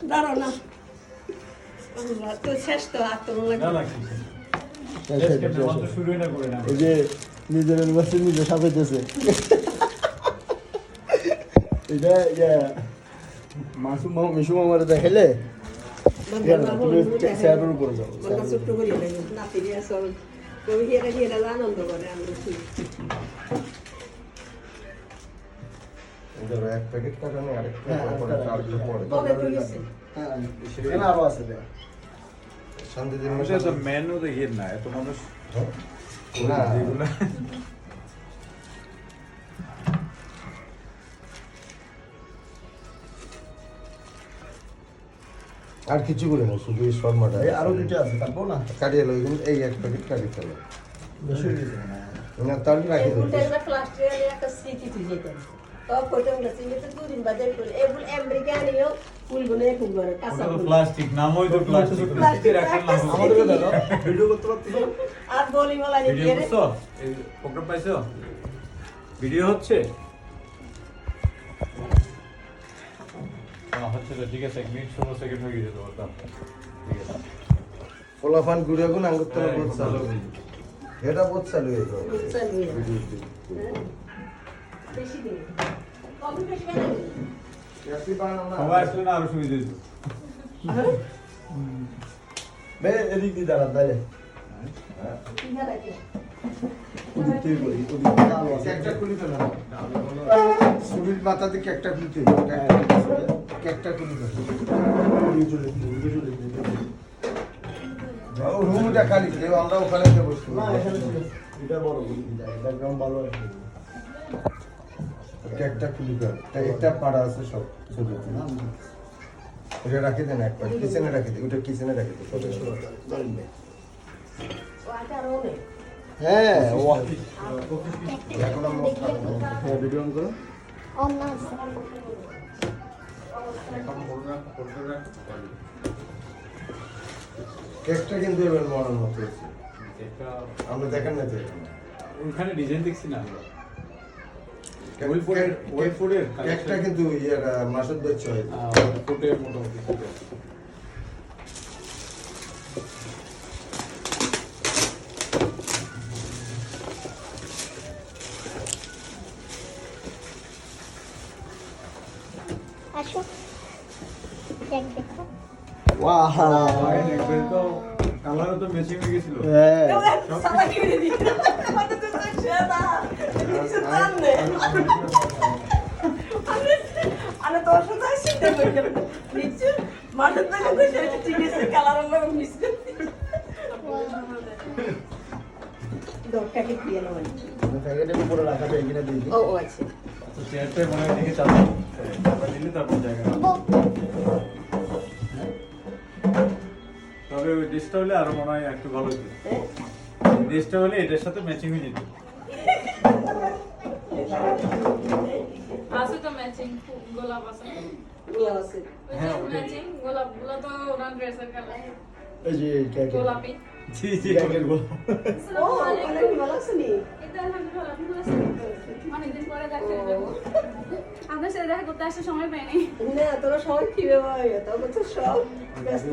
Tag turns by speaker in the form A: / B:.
A: দাঁড়াও না তো শেষ তো আর তো
B: এই যে নিজের ইউনিভার্সিটি নিজে সাজাইতেছে এটা মিশু মামারে দেখাইলে তুমি স্যারের উপরে যাও
A: ছোট্ট করি না ফিরে আসল কবি হিয়ারা আনন্দ করে আমরা
C: এক প্যাকেট টাকা নেই আরেক প্যাকেট
B: আরো আছে
C: শান্তিতে
D: মেনু দেখি না এত মানুষ
C: না আর কিছু করে না শুধু এই শর্মাটা
B: আরো দুটো আছে তারপর না
C: কাটিয়ে এলো এই এক প্যাকেট কাটিয়ে ফেলো
B: বেশি হয়ে গেছে
C: না তাহলে রাখি দেবো
A: এটা প্লাস্টিকের একটা স্মৃতি তুই যেতে তো ফটো গেছে এটা দুদিন বাদে ফুল এবুল আমেরিকানিও ফুলগুলো খুব করে কাঁচা ফুল
D: প্লাস্টিক নামই তো প্লাস্টিক
A: প্লাস্টিক রাখেন না
B: আমাদের দাদা ভিডিও করতে পারতেছ
A: আর বলি মালা
D: ভিডিও
A: দিয়ে
D: করছো এই প্রোগ্রাম পাইছো ভিডিও হচ্ছে হচ্ছে তো ঠিক আছে 1 মিনিট 16 সেকেন্ড হয়ে গেছে তোমার দাম ঠিক আছে
C: ফলাফান ঘুরে গুণ আঙ্গুর তলা বহুত চালু এটা বহুত চালু হয়ে যাবে
A: বেশি দিন কম বেশি বানাই
D: সবাই আসলে না আরো সুবিধা দিত
B: বে এদিক দিয়ে দাঁড়া দাঁড়ে
A: ঠিক আছে
B: তুই বলি ওদিকে আলো আছে
C: একটা খুলি ফেলা সুবির মাথা থেকে একটা খুলতে একটা খুলি রুমটা খালি কেউ আমরা ওখানে বসবো
B: না এখানে ঠিক আছে এটা বড় বলি ব্যাকগ্রাউন্ড ভালো আছে
C: একটা খুলি একটা পাড়া আছে সব ছোট এটা রাখি দেন এক পাশ কিচেনে রাখি দিই ওটা কিচেনে রাখি দিই
A: ও আটারও নেই
B: হ্যাঁ
C: এখন আমরা
B: হ্যাঁ ভিডিও অন করো
C: কেকটা কিন্তু এবার মরার মতো হয়েছে
D: এটা
C: আমরা দেখেন না তো
D: ওখানে ডিজাইন দেখছি না আমরা
C: কেকটা কিন্তু ইয়েটা মাসুদ বেচ হয়েছে
D: ফুটে মোটামুটি
E: আসো দেখ দেখো
B: ওয়াও
D: একবার তো কালারও তো ম্যাচিং হয়ে গেছিল
B: হ্যাঁ
A: সালা কিনে দিই মানে তো সেটা কিছু দাম নেই আরে তোর সাথে আসতে বললাম নিচে মানে তো কিছু ঠিক আছে কালার আমরা মিস করছি দরকারি দিয়ে না মানে
B: প্যাকেটের উপরে রাখা যায় কিনা দেখি
A: ও আচ্ছা
D: তো চেয়ারটা মনে হয় দিকে চালাবো তারপর দিলে তারপর জায়গা তবে ওই ড্রেসটা হলে আরো মনে হয় একটু ভালো হতো ড্রেসটা হলে এটার সাথে ম্যাচিং হয়ে যেত
F: আছে তো ম্যাচিং গোলাপ আছে
A: নিয়ে আসে
D: হ্যাঁ, ওটাই।
F: ম্যাচিং গোলাপগুলো তো ওনার ড্রেসের কালার
B: এই যে কেক
F: গোলাপি
D: জি জি
B: কেকের গো
A: ও অনেক ভালো আছে নি
F: এটা আলহামদুলিল্লাহ আপনি বলেছেন অনেকদিন পরে দেখা যাবো আপনার সাথে দেখা করতে আসতে সময় পাইনি
A: না তোরা সবাই কিভাবে হয় তখন তো সব ব্যস্ত